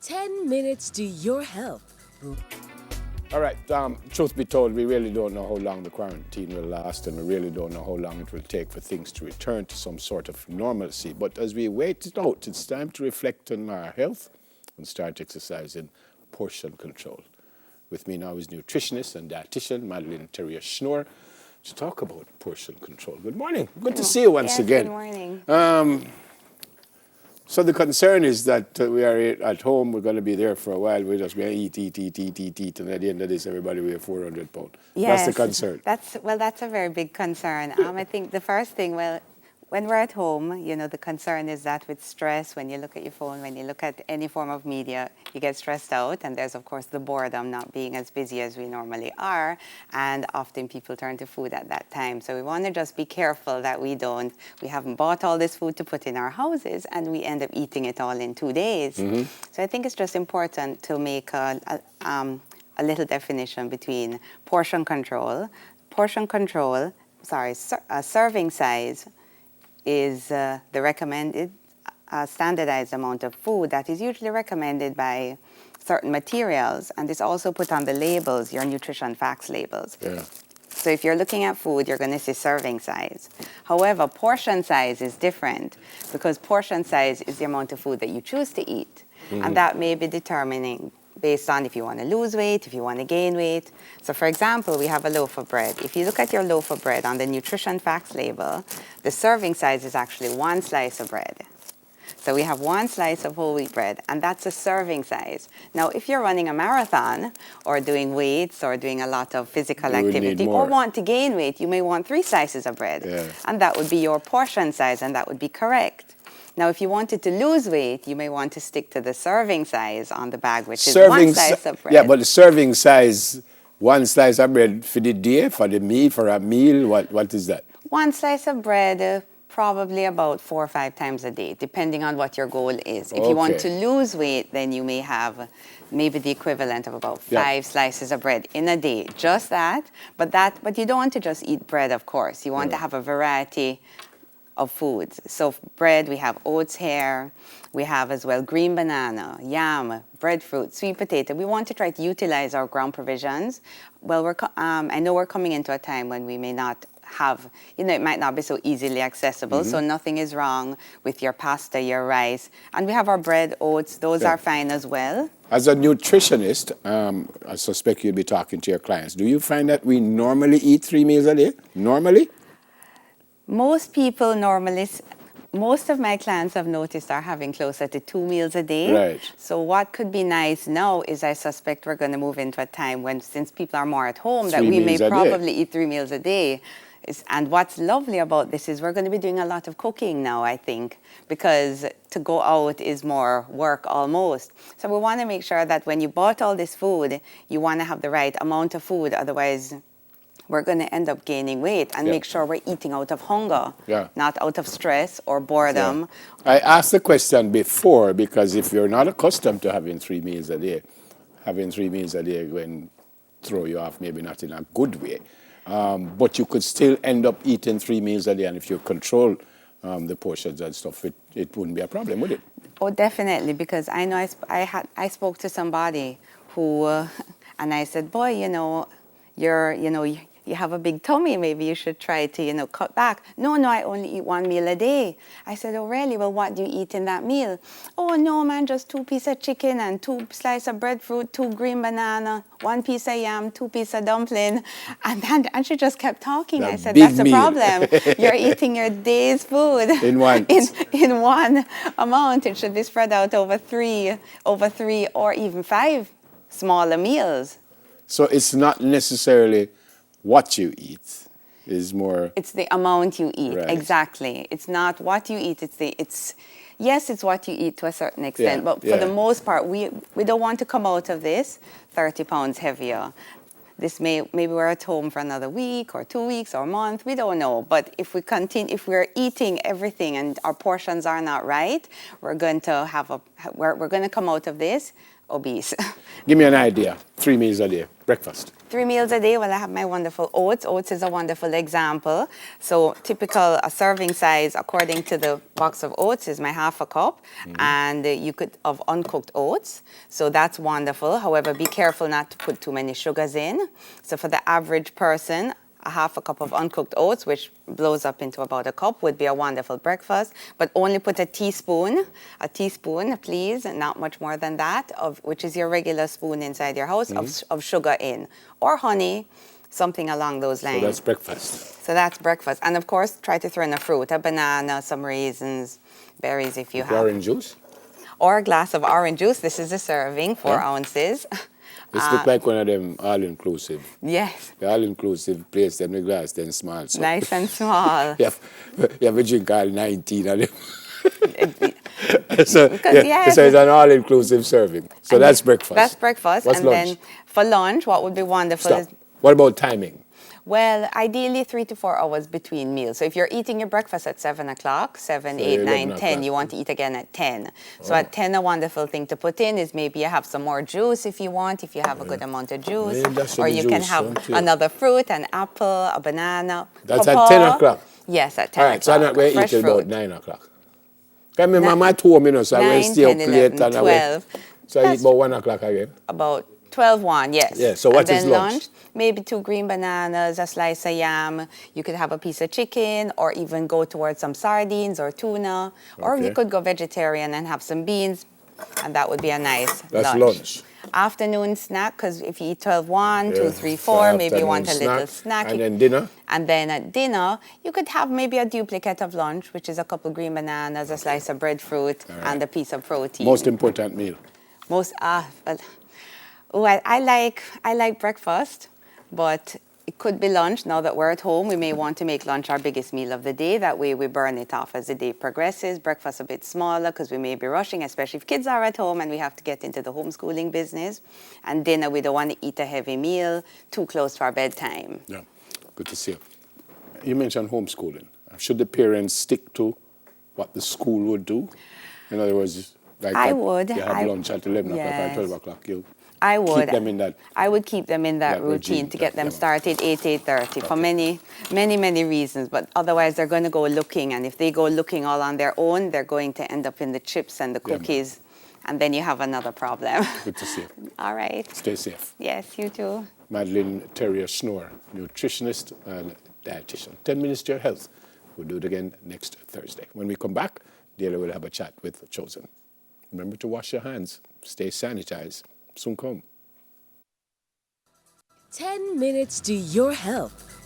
10 minutes to your health. All right. Truth be told, we really don't know how long the quarantine will last, and we really don't know how long it will take for things to return to some sort of normalcy. But as we wait it out, it's time to reflect on our health and start exercising portion control. With me now is nutritionist and dietitian Madeleine Terrier-Schnoor to talk about portion control. Good morning. Good to see you once again. Good morning. So the concern is that we are at home, we're going to be there for a while, we're just going to eat, and at the end of this, everybody weighs 400 pounds. Yes, That's the concern. That's a very big concern. I think the first thing, when we're at home, the concern is that with stress, when you look at your phone, when you look at any form of media, you get stressed out. And there's, of course, the boredom, not being as busy as we normally are. And often people turn to food at that time. So we want to just be careful that we haven't bought all this food to put in our houses and we end up eating it all in 2 days. Mm-hmm. So I think it's just important to make a little definition between portion control. Serving size is the recommended standardized amount of food that is usually recommended by certain materials, and it's also put on the labels, your nutrition facts labels. Yeah. So if you're looking at food, you're going to see serving size. However, portion size is different because portion size is the amount of food that you choose to eat. Mm-hmm. And that may be determining based on if you want to lose weight, if you want to gain weight. So for example, we have a loaf of bread. If you look at your loaf of bread on the nutrition facts label, the serving size is actually 1 slice of bread. So we have 1 slice of whole wheat bread, and that's a serving size. Now, if you're running a marathon or doing weights or doing a lot of physical activity or want to gain weight, you may want 3 slices of bread. Yeah. And that would be your portion size, and that would be correct. Now, if you wanted to lose weight, you may want to stick to the serving size on the bag, which is 1 slice of bread. Yeah, but the serving size, 1 slice of bread for the day, for the meal, for a meal, what is that? 1 slice of bread, probably about 4 or 5 times a day, depending on what your goal is. If you want to lose weight, then you may have maybe the equivalent of about 5 slices of bread in a day, just that. But you don't want to just eat bread, of course. You want to have a variety of foods. So bread, we have oats here. We have as well green banana, yam, breadfruit, sweet potato. We want to try to utilize our ground provisions. Well, I know we're coming into a time when we may not have, it might not be so easily accessible. Mm-hmm. So nothing is wrong with your pasta, your rice. And we have our bread, oats. Those are fine as well. As a nutritionist, I suspect you'll be talking to your clients. Do you find that we normally eat 3 meals a day? Normally? Most of my clients I've noticed are having closer to 2 meals a day. Right. So what could be nice now is I suspect we're going to move into a time when, since people are more at home, that we may probably eat 3 meals a day. And what's lovely about this is we're going to be doing a lot of cooking now, I think, because to go out is more work almost. So we want to make sure that when you bought all this food, you want to have the right amount of food. Otherwise, we're going to end up gaining weight, and make sure we're eating out of hunger, not out of stress or boredom. Yeah. I asked the question before because if you're not accustomed to having 3 meals a day, having 3 meals a day will throw you off, maybe not in a good way. But you could still end up eating 3 meals a day, and if you control the portions and stuff, it wouldn't be a problem, would it? Oh, definitely, because I know I spoke to somebody who, and I said, boy, you have a big tummy, maybe you should try to, cut back. No, I only eat 1 meal a day. I said, oh, really? Well, what do you eat in that meal? Oh, no, man, just 2 pieces of chicken and 2 slices of breadfruit, 2 green banana, 1 piece of yam, 2 pieces of dumpling. And she just kept talking. I said, that's the problem. You're eating your day's food in one amount. It should be spread out over three or even 5 smaller meals. So it's not necessarily what you eat, is more... It's the amount you eat, exactly. It's not what you eat, yes, it's what you eat to a certain extent, but for the most part, we don't want to come out of this 30 pounds heavier. Maybe we're at home for another week or 2 weeks or a month, we don't know. But if we're eating everything and our portions are not right, we're going to have we're going to come out of this obese. Give me an idea. 3 meals a day. Breakfast. 3 meals a day, well, I have my wonderful oats. Oats is a wonderful example. So typical a serving size, according to the box of oats, is my half a cup, and you could of uncooked oats. So that's wonderful. However, be careful not to put too many sugars in. So for the average person, a half a cup of uncooked oats, which blows up into about a cup, would be a wonderful breakfast. But only put a teaspoon, please, and not much more than that, of which is your regular spoon inside your house, of sugar in, or honey, something along those lines. So that's breakfast. So that's breakfast. And of course, try to throw in a fruit, a banana, some raisins, berries if you have. Orange juice? Or a glass of orange juice. This is a serving, 4 ounces. This look like one of them all-inclusive. Yes. The all-inclusive place, them the glass, then small. So. Nice and small. you have a drink all 19 of them. So it's an all-inclusive serving. So and that's breakfast. That's breakfast. What's and lunch? Then for lunch, what would be wonderful is, What about timing? well, ideally 3 to 4 hours between meals. So if you're eating your breakfast at 7 o'clock, 7, So 8, 9, 10, 11 you want to eat again at 10. So at 10, a wonderful thing to put in is maybe you have some more juice if you want, if you have a good amount of juice. Yeah, that's or the you can juice, have don't you? another fruit, an apple, a banana. That's pawpaw. at 10 o'clock? Yes, at 10 All right, so I'm not going to eat till fruit. about 9 o'clock. I mean, my 2 minutes, I'm going to 9, stay up 10, late 11, and 12. So I eat about 1 o'clock again. About 12, 1, yes. Yeah, so what and is then lunch? Maybe 2 green bananas, a slice of yam. You could have a piece of chicken or even go towards some sardines or tuna. Or you Okay. could go vegetarian and have some beans, and that would be a nice That's lunch. Afternoon snack, because if you eat 12, 1, 2, 3, So 4, maybe you want a afternoon little snack. And then dinner? And then at dinner, you could have maybe a duplicate of lunch, which is a couple green bananas, a slice of breadfruit, and a piece of protein. Most important meal. I like breakfast, but it could be lunch. Now that we're at home, we may want to make lunch our biggest meal of the day. That way we burn it off as the day progresses. Breakfast a bit smaller because we may be rushing, especially if kids are at home and we have to get into the homeschooling business. And dinner, we don't want to eat a heavy meal too close to our bedtime. Yeah, good to see you. You mentioned homeschooling. Should the parents stick to what the school would do? In other words, like I would. You have lunch at 11 o'clock Yes. or 12 o'clock. You I would. keep them in that. I would keep them in that routine to get them started 8:30 for many reasons. But otherwise, they're going to go looking, and if they go looking all on their own, they're going to end up in the chips and the cookies, and then you have another problem. Good to see you. All right. Stay safe. Yes, you too. Madeleine Terrier-Schnoor, nutritionist and dietitian. 10 minutes to your health. We'll do it again next Thursday. When we come back, Dale will have a chat with Chosen. Remember to wash your hands. Stay sanitized. Soon come. 10 minutes to your health.